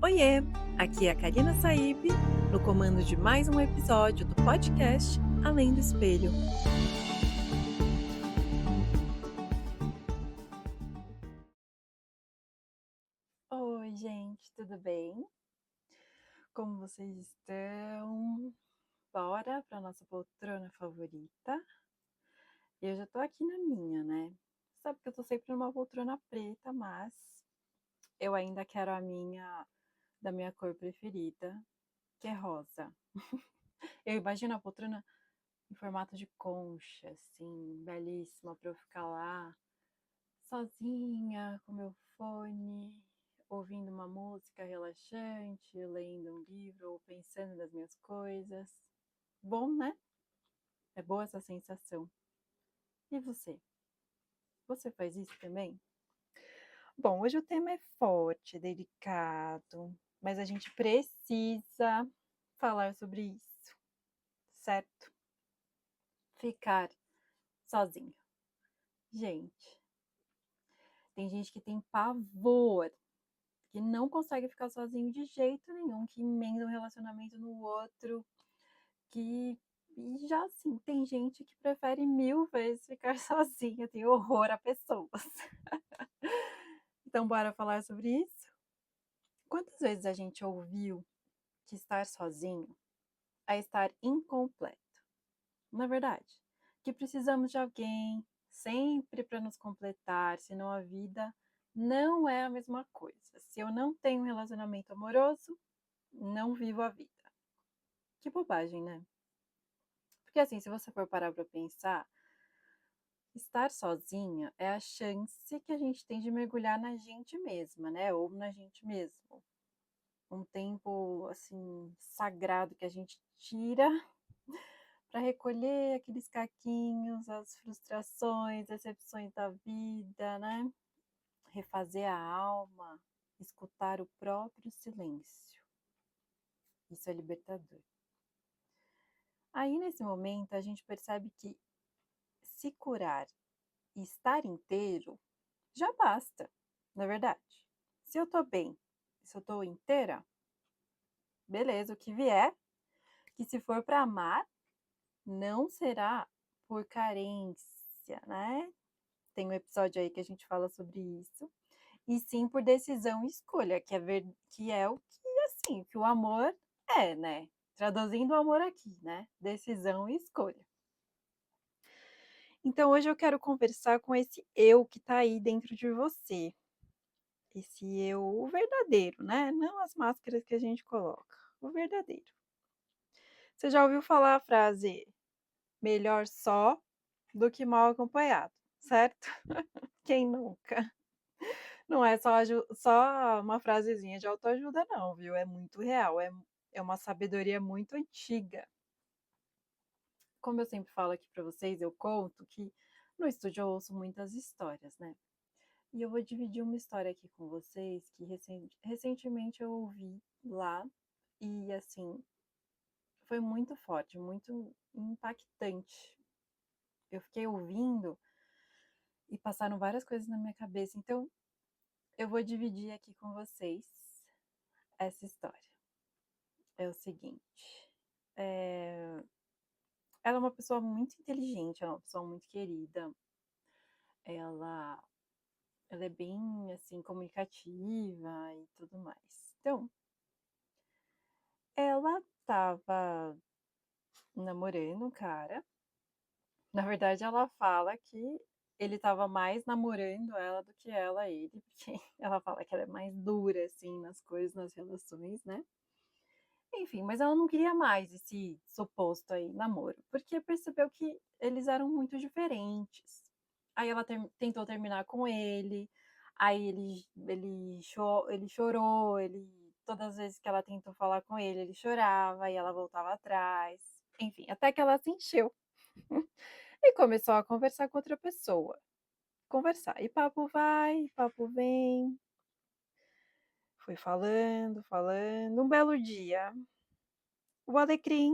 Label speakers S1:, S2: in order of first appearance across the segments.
S1: Oiê, aqui é a Karina Saib, no comando de mais um episódio do podcast Além do Espelho. Oi, gente, tudo bem? Como vocês estão? Bora para nossa poltrona favorita. Eu já tô aqui na minha, né? Sabe que eu tô sempre numa poltrona preta, mas eu ainda quero a minha da minha cor preferida, que é rosa. Eu imagino a poltrona em formato de concha, assim, belíssima, para eu ficar lá sozinha, com meu fone, ouvindo uma música relaxante, lendo um livro ou pensando nas minhas coisas. Bom, né? É boa essa sensação. E você? Você faz isso também? Bom, hoje o tema é forte, delicado, mas a gente precisa falar sobre isso, certo? Ficar sozinho. Gente, tem gente que tem pavor, que não consegue ficar sozinho de jeito nenhum, que emenda um relacionamento no outro, que e já assim, tem gente que prefere 1000 vezes ficar sozinha, tem horror a pessoas. Então, bora falar sobre isso? Quantas vezes a gente ouviu que estar sozinho é estar incompleto? Na verdade, que precisamos de alguém sempre para nos completar, senão a vida não é a mesma coisa. Se eu não tenho um relacionamento amoroso, não vivo a vida. Que bobagem, né? Porque assim, se você for parar para pensar, estar sozinha é a chance que a gente tem de mergulhar na gente mesma, né? Ou na gente mesmo. Um tempo assim sagrado que a gente tira para recolher aqueles caquinhos, as frustrações, decepções da vida, né? Refazer a alma, escutar o próprio silêncio. Isso é libertador. Aí nesse momento a gente percebe que se curar e estar inteiro já basta, na verdade. Se eu tô bem, se eu tô inteira, beleza, o que vier, que se for para amar, não será por carência, né? Tem um episódio aí que a gente fala sobre isso. E sim por decisão e escolha, que é o que, assim, que o amor é, né? Traduzindo o amor aqui, né? Decisão e escolha. Então hoje eu quero conversar com esse eu que tá aí dentro de você. Esse eu, o verdadeiro, né? Não as máscaras que a gente coloca, o verdadeiro. Você já ouviu falar a frase melhor só do que mal acompanhado, certo? Quem nunca? Não é só uma frasezinha de autoajuda, não, viu? É muito real, é uma sabedoria muito antiga. Como eu sempre falo aqui para vocês, eu conto que no estúdio eu ouço muitas histórias, né? E eu vou dividir uma história aqui com vocês que recentemente eu ouvi lá e assim foi muito forte, muito impactante. Eu fiquei ouvindo e passaram várias coisas na minha cabeça. Então, eu vou dividir aqui com vocês essa história. É o seguinte, é... ela é uma pessoa muito inteligente, ela é uma pessoa muito querida, ela, ela é bem, assim, comunicativa e tudo mais. Então, ela tava namorando um cara. Na verdade, ela fala que ele tava mais namorando ela do que ela ele, porque ela fala que ela é mais dura, assim, nas coisas, nas relações, né? Enfim, mas ela não queria mais esse suposto aí namoro, porque percebeu que eles eram muito diferentes. Aí ela tentou terminar com ele, aí ele chorou, todas as vezes que ela tentou falar com ele chorava e ela voltava atrás. Enfim, até que ela se encheu e começou a conversar com outra pessoa. Conversar. E papo vai, papo vem. Foi falando, falando. Um belo dia, o Alecrim,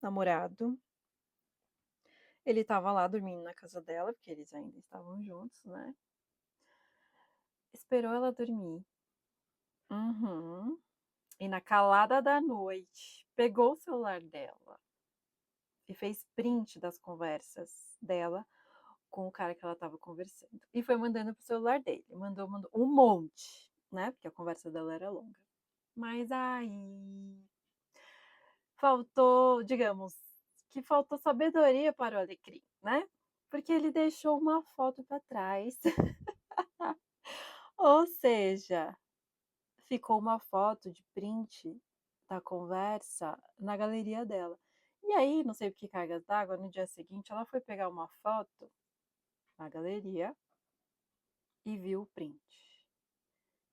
S1: namorado, ele estava lá dormindo na casa dela, porque eles ainda estavam juntos, né? Esperou ela dormir. Uhum. E na calada da noite, pegou o celular dela e fez print das conversas dela com o cara que ela estava conversando. E foi mandando pro celular dele. Mandou um monte, né? Porque a conversa dela era longa. Mas aí faltou, digamos, que faltou sabedoria para o Alecrim, né? Porque ele deixou uma foto para trás. Ou seja, ficou uma foto de print da conversa na galeria dela. E aí, não sei por que cargas d'água, no dia seguinte ela foi pegar uma foto na galeria e viu o print.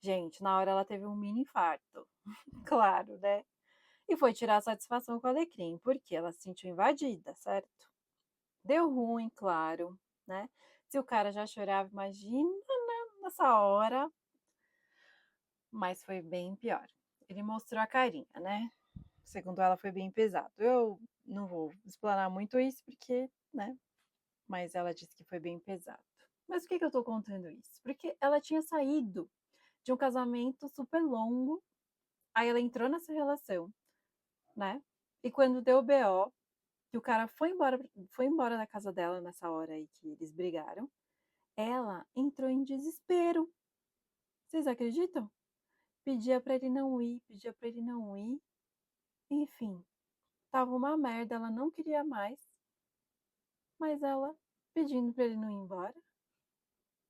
S1: Gente, na hora ela teve um mini infarto, claro, né? E foi tirar satisfação com o Alecrim, porque ela se sentiu invadida, certo? Deu ruim, claro, né? Se o cara já chorava, imagina nessa hora. Mas foi bem pior. Ele mostrou a carinha, né? Segundo ela, foi bem pesado. Eu não vou explanar muito isso, porque, né? Mas ela disse que foi bem pesado. Mas por que eu tô contando isso? Porque ela tinha saído de um casamento super longo, aí ela entrou nessa relação, né? E quando deu o BO, que o cara foi embora da casa dela nessa hora aí que eles brigaram, ela entrou em desespero. Vocês acreditam? Pedia pra ele não ir, pedia pra ele não ir. Enfim, tava uma merda, ela não queria mais, mas ela pedindo pra ele não ir embora.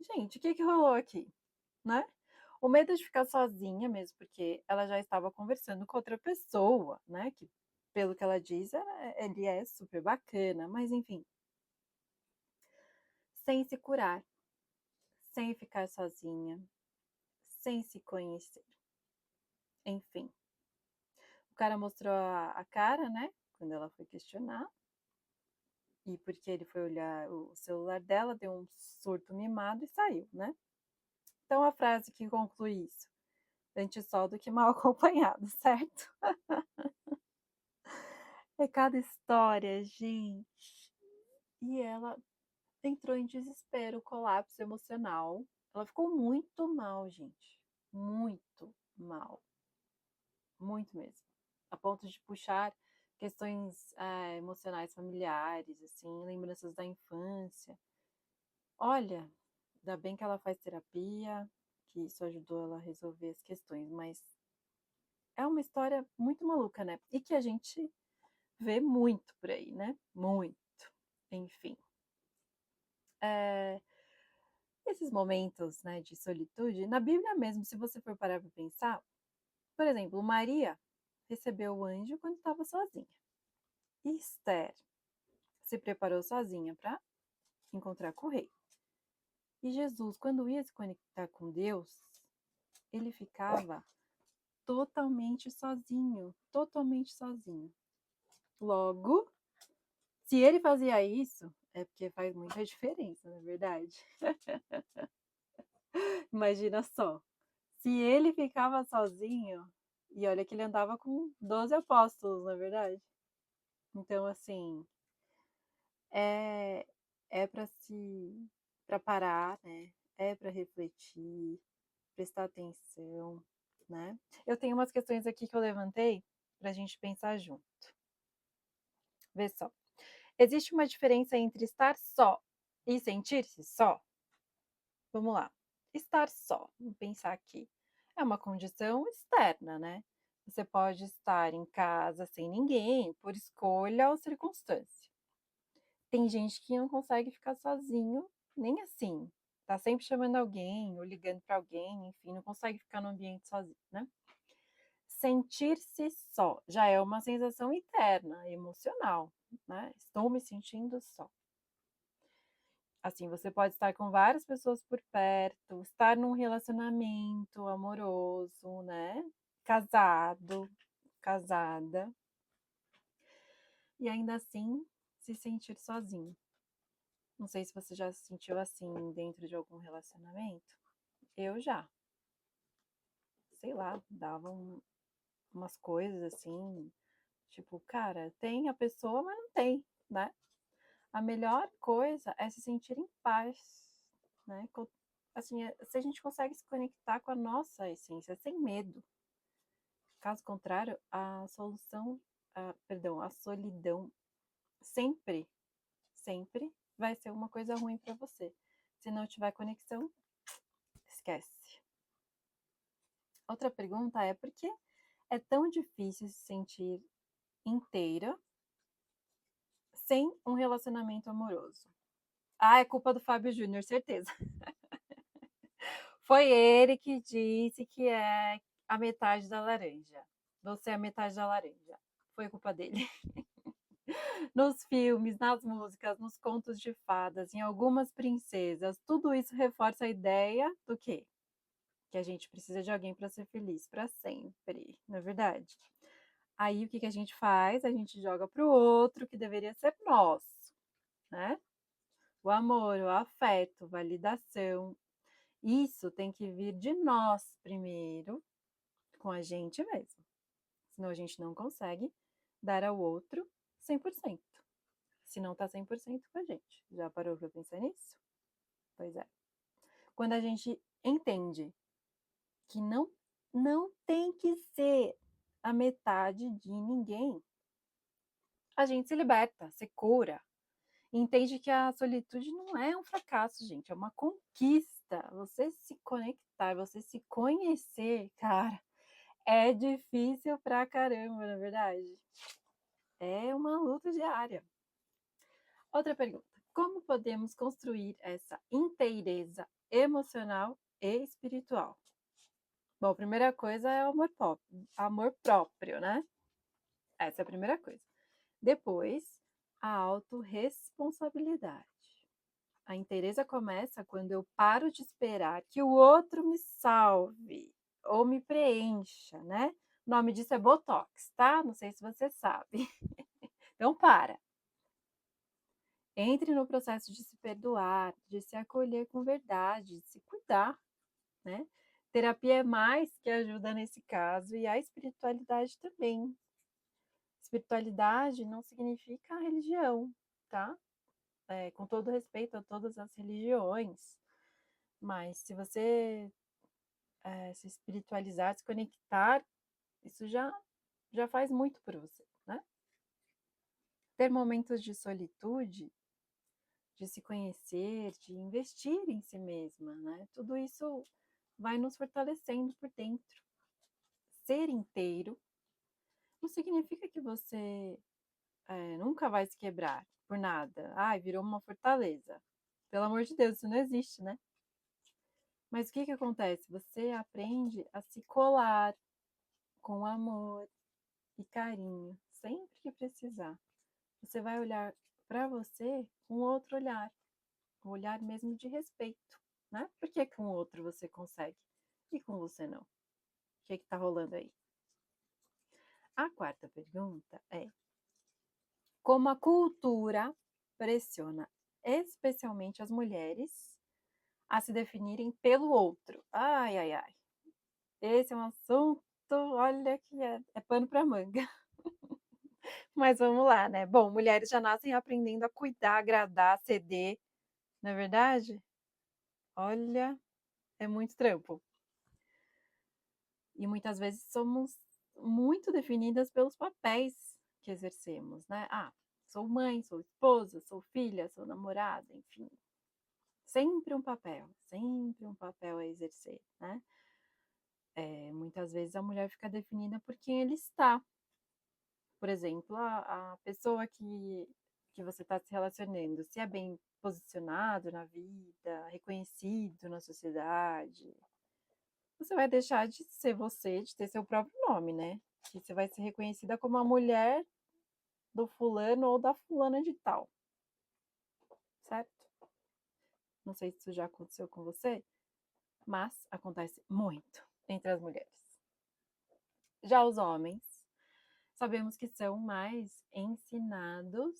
S1: Gente, o que que rolou aqui, né? O medo de ficar sozinha mesmo, porque ela já estava conversando com outra pessoa, né? Que, pelo que ela diz, ele é super bacana, mas enfim. Sem se curar, sem ficar sozinha, sem se conhecer. Enfim. O cara mostrou a cara, né? Quando ela foi questionar. E porque ele foi olhar o celular dela, deu um surto mimado e saiu, né? Então a frase que conclui isso: antes só do que mal acompanhado, certo? É cada história, gente. E ela entrou em desespero, colapso emocional. Ela ficou muito mal, gente. Muito mal. Muito mesmo. A ponto de puxar questões emocionais familiares, assim, lembranças da infância. Olha, ainda bem que ela faz terapia, que isso ajudou ela a resolver as questões, mas é uma história muito maluca, né? E que a gente vê muito por aí, né? Muito. Enfim. Esses momentos, né, de solitude, na Bíblia mesmo, se você for parar para pensar, por exemplo, Maria recebeu o anjo quando estava sozinha. E Esther se preparou sozinha para encontrar com o rei. E Jesus, quando ia se conectar com Deus, ele ficava totalmente sozinho, totalmente sozinho. Logo, se ele fazia isso, é porque faz muita diferença, não é verdade? Imagina só, se ele ficava sozinho, e olha que ele andava com 12 apóstolos, não é verdade? Então, assim, é, é para parar, né? É para refletir, prestar atenção, né? Eu tenho umas questões aqui que eu levantei para a gente pensar junto. Vê só. Existe uma diferença entre estar só e sentir-se só? Vamos lá. Estar só, vamos pensar aqui, é uma condição externa, né? Você pode estar em casa sem ninguém, por escolha ou circunstância. Tem gente que não consegue ficar sozinho, nem assim. Tá sempre chamando alguém ou ligando para alguém, enfim, não consegue ficar no ambiente sozinho, né? Sentir-se só já é uma sensação interna, emocional, né? Estou me sentindo só. Assim, você pode estar com várias pessoas por perto, estar num relacionamento amoroso, né? Casado, casada, e ainda assim se sentir sozinho. Não sei se você já se sentiu assim dentro de algum relacionamento. Eu já. Sei lá, davam umas coisas assim, tipo, cara, tem a pessoa, mas não tem, né? A melhor coisa é se sentir em paz, né? Assim, se a gente consegue se conectar com a nossa essência, sem medo. Caso contrário, a solidão sempre, sempre vai ser uma coisa ruim para você. Se não tiver conexão, esquece. Outra pergunta é: por que é tão difícil se sentir inteira sem um relacionamento amoroso? Ah, é culpa do Fábio Júnior, certeza. Foi ele que disse que é a metade da laranja. Você é a metade da laranja. Foi culpa dele. Nos filmes, nas músicas, nos contos de fadas, em algumas princesas, tudo isso reforça a ideia do quê? Que a gente precisa de alguém para ser feliz para sempre, não é verdade? Aí o que a gente faz? A gente joga para o outro, que deveria ser nosso, né? O amor, o afeto, validação. Isso tem que vir de nós primeiro, com a gente mesmo. Senão a gente não consegue dar ao outro 100%. Se não tá 100% com a gente. Já parou para pensar nisso? Pois é. Quando a gente entende que não tem que ser a metade de ninguém, a gente se liberta, se cura. E entende que a solitude não é um fracasso, gente, é uma conquista. Você se conectar, você se conhecer, cara, é difícil pra caramba, na é verdade. É uma luta diária. Outra pergunta: como podemos construir essa inteireza emocional e espiritual? Bom, a primeira coisa é o amor próprio, né? Essa é a primeira coisa. Depois, a autorresponsabilidade. A inteireza começa quando eu paro de esperar que o outro me salve ou me preencha, né? O nome disso é Botox, tá? Não sei se você sabe. Então, para. Entre no processo de se perdoar, de se acolher com verdade, de se cuidar, né? Terapia é mais que ajuda nesse caso e a espiritualidade também. Espiritualidade não significa religião, tá? Com todo respeito a todas as religiões, mas se você se espiritualizar, se conectar, isso já faz muito por você, né? Ter momentos de solitude, de se conhecer, de investir em si mesma, né? Tudo isso vai nos fortalecendo por dentro. Ser inteiro não significa que você nunca vai se quebrar por nada. Ai, virou uma fortaleza. Pelo amor de Deus, isso não existe, né? Mas o que acontece? Você aprende a se colar com amor e carinho, sempre que precisar. Você vai olhar para você com outro olhar, um olhar mesmo de respeito, né? Por que com o outro você consegue e com você não? O que está rolando aí? A quarta pergunta é: como a cultura pressiona especialmente as mulheres a se definirem pelo outro? Ai, ai, ai. Esse é um assunto, olha que é pano para manga. Mas vamos lá, né? Bom, mulheres já nascem aprendendo a cuidar, agradar, ceder, não é verdade? Olha, é muito trampo. E muitas vezes somos muito definidas pelos papéis que exercemos, né? Ah, sou mãe, sou esposa, sou filha, sou namorada, enfim. Sempre um papel a exercer, né? Muitas vezes a mulher fica definida por quem ele está. Por exemplo, a pessoa que você está se relacionando, se é bem posicionado na vida, reconhecido na sociedade, você vai deixar de ser você, de ter seu próprio nome, né? Que você vai ser reconhecida como a mulher do fulano ou da fulana de tal, certo? Não sei se isso já aconteceu com você, mas acontece muito entre as mulheres. Já os homens, sabemos que são mais ensinados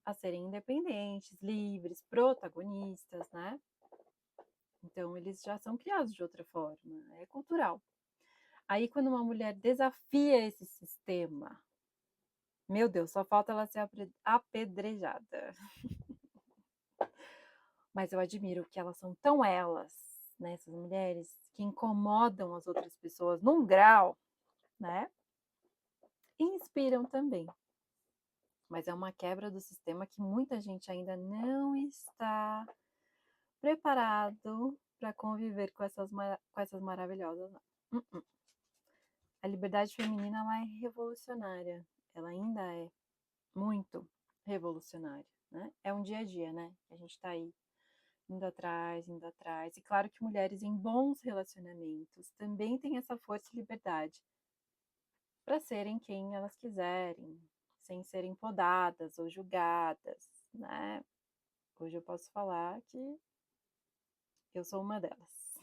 S1: a serem independentes, livres, protagonistas, né? Então, eles já são criados de outra forma, é cultural. Aí, quando uma mulher desafia esse sistema, meu Deus, só falta ela ser apedrejada. Mas eu admiro que elas são tão elas, né, essas mulheres, que incomodam as outras pessoas num grau, né? inspiram também. Mas é uma quebra do sistema que muita gente ainda não está preparado para conviver com essas maravilhosas, não. A liberdade feminina, ela é revolucionária. Ela ainda é muito revolucionária, né? É um dia a dia, né? A gente tá aí indo atrás, indo atrás. E claro que mulheres em bons relacionamentos também têm essa força e liberdade para serem quem elas quiserem, sem serem podadas ou julgadas, né? Hoje eu posso falar que eu sou uma delas.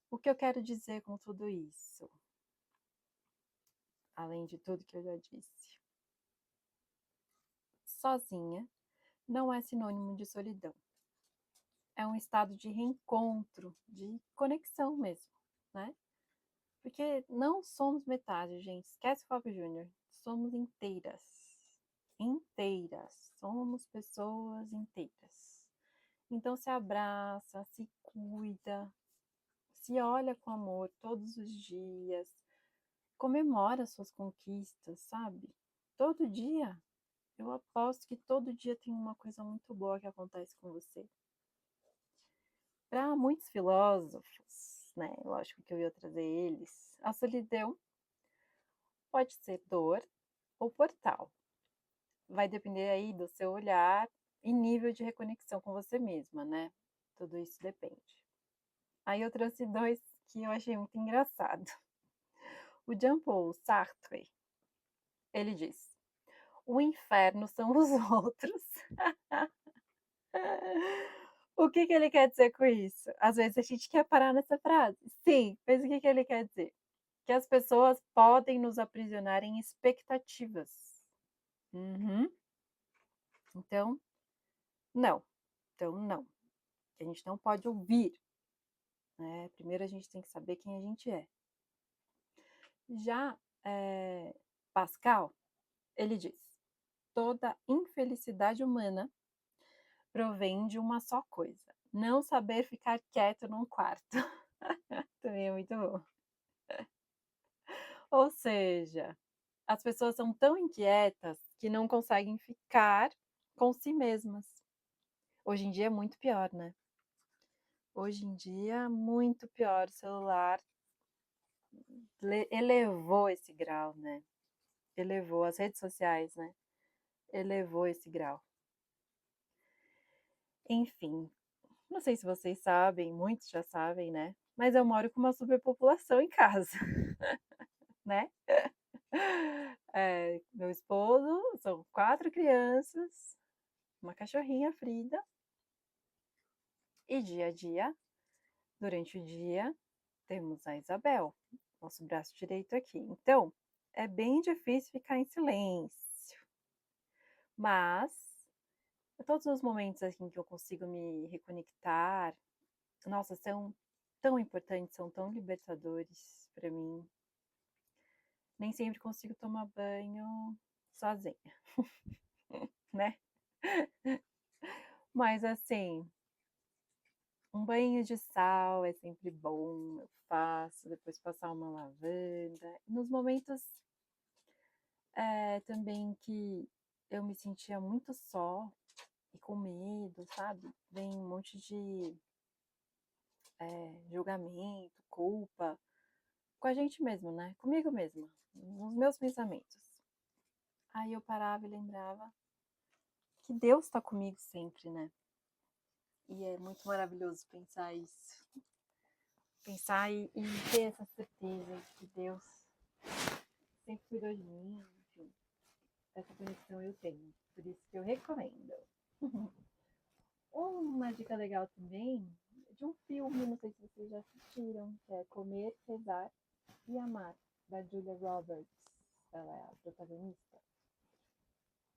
S1: O que eu quero dizer com tudo isso? Além de tudo que eu já disse. Sozinha não é sinônimo de solidão. É um estado de reencontro, de conexão mesmo, né? Porque não somos metade, gente. Esquece o Fábio Júnior. Somos inteiras. Inteiras. Somos pessoas inteiras. Então se abraça, se cuida, se olha com amor todos os dias, comemora suas conquistas, sabe? Todo dia. Eu aposto que todo dia tem uma coisa muito boa que acontece com você. Para muitos filósofos, né? Lógico que eu ia trazer eles, a solidão pode ser dor ou portal. Vai depender aí do seu olhar e nível de reconexão com você mesma, né? Tudo isso depende. Aí eu trouxe dois que eu achei muito engraçado. O Jean-Paul Sartre, ele diz: o inferno são os outros. O que ele quer dizer com isso? Às vezes a gente quer parar nessa frase. Sim, mas o que ele quer dizer? Que as pessoas podem nos aprisionar em expectativas. Uhum. Então, não. Então, não. A gente não pode ouvir. Né? Primeiro a gente tem que saber quem a gente é. Já Pascal, ele diz: toda infelicidade humana provém de uma só coisa: não saber ficar quieto num quarto. Também é muito bom. Ou seja, as pessoas são tão inquietas que não conseguem ficar com si mesmas. Hoje em dia é muito pior, né? Hoje em dia, muito pior. O celular elevou esse grau, né? Elevou as redes sociais, né? Elevou esse grau. Enfim, não sei se vocês sabem, muitos já sabem, né? Mas eu moro com uma superpopulação em casa, né? Meu esposo, são 4 crianças, uma cachorrinha Frida, e dia a dia, durante o dia, temos a Isabel, nosso braço direito aqui. Então, é bem difícil ficar em silêncio. Mas, todos os momentos assim que eu consigo me reconectar, nossa, são tão importantes, são tão libertadores para mim. Nem sempre consigo tomar banho sozinha, né? Mas assim, um banho de sal é sempre bom, eu faço, depois passar uma lavanda. Nos momentos também que eu me sentia muito só e com medo, sabe? Vem um monte de julgamento, culpa, com a gente mesmo, né? Comigo mesma, nos meus pensamentos. Aí eu parava e lembrava que Deus está comigo sempre, né? E é muito maravilhoso pensar isso. Pensar e ter essa certeza de que Deus sempre cuidou de mim, enfim. Essa conexão eu tenho. Por isso que eu recomendo. Uma dica legal também é de um filme, não sei se vocês já assistiram, que é Comer, Rezar e Amar, da Julia Roberts. Ela é a protagonista.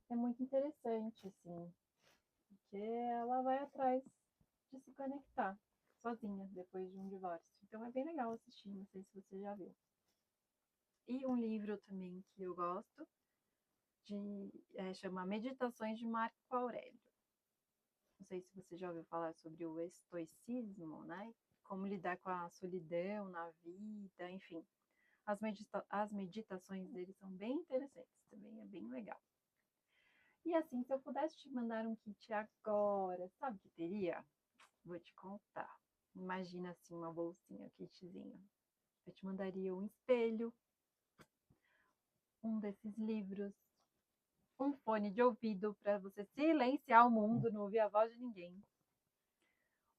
S1: É muito interessante, assim, porque ela vai atrás de se conectar sozinha depois de um divórcio. Então é bem legal assistir, não sei se você já viu. E um livro também que eu gosto chama Meditações de Marco Aurélio. Não sei se você já ouviu falar sobre o estoicismo, né? Como lidar com a solidão na vida, enfim. As meditações dele são bem interessantes também, é bem legal. E assim, se eu pudesse te mandar um kit agora, sabe o que teria? Vou te contar. Imagina assim uma bolsinha, um kitzinho. Eu te mandaria um espelho, um desses livros, um fone de ouvido para você silenciar o mundo, não ouvir a voz de ninguém.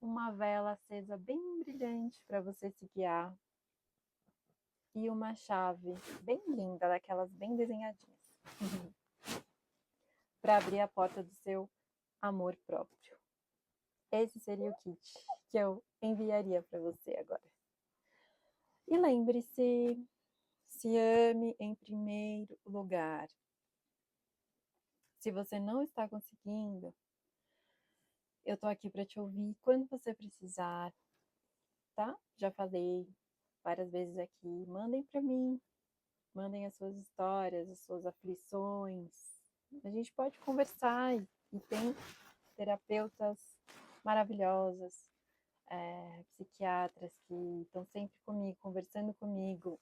S1: Uma vela acesa bem brilhante para você se guiar. E uma chave bem linda, daquelas bem desenhadinhas. Para abrir a porta do seu amor próprio. Esse seria o kit que eu enviaria para você agora. E lembre-se, se ame em primeiro lugar. Se você não está conseguindo, eu tô aqui para te ouvir quando você precisar, tá? Já falei várias vezes aqui, mandem para mim, mandem as suas histórias, as suas aflições. A gente pode conversar e tem terapeutas maravilhosas, psiquiatras que estão sempre comigo, conversando comigo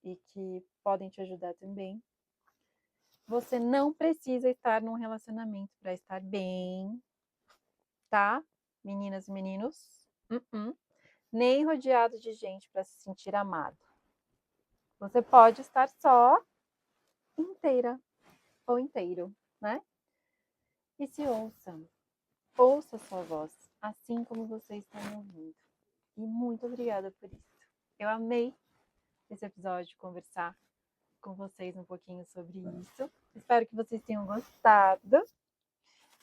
S1: e que podem te ajudar também. Você não precisa estar num relacionamento para estar bem, tá? Meninas e meninos. Nem rodeado de gente para se sentir amado. Você pode estar só, inteira ou inteiro, né? E se ouça. Ouça a sua voz, assim como você está me ouvindo. E muito obrigada por isso. Eu amei esse episódio, conversar com vocês um pouquinho sobre isso. Espero que vocês tenham gostado.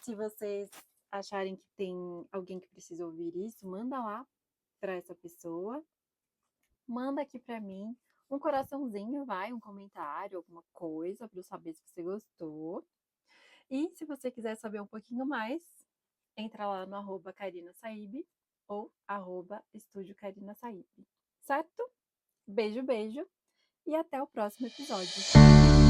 S1: Se vocês acharem que tem alguém que precisa ouvir isso, manda lá para essa pessoa. Manda aqui para mim um coraçãozinho, um comentário, alguma coisa para eu saber se você gostou. E se você quiser saber um pouquinho mais, entra lá no @KarinaSaib ou @Estúdio Karina Saib. Certo? Beijo, beijo e até o próximo episódio.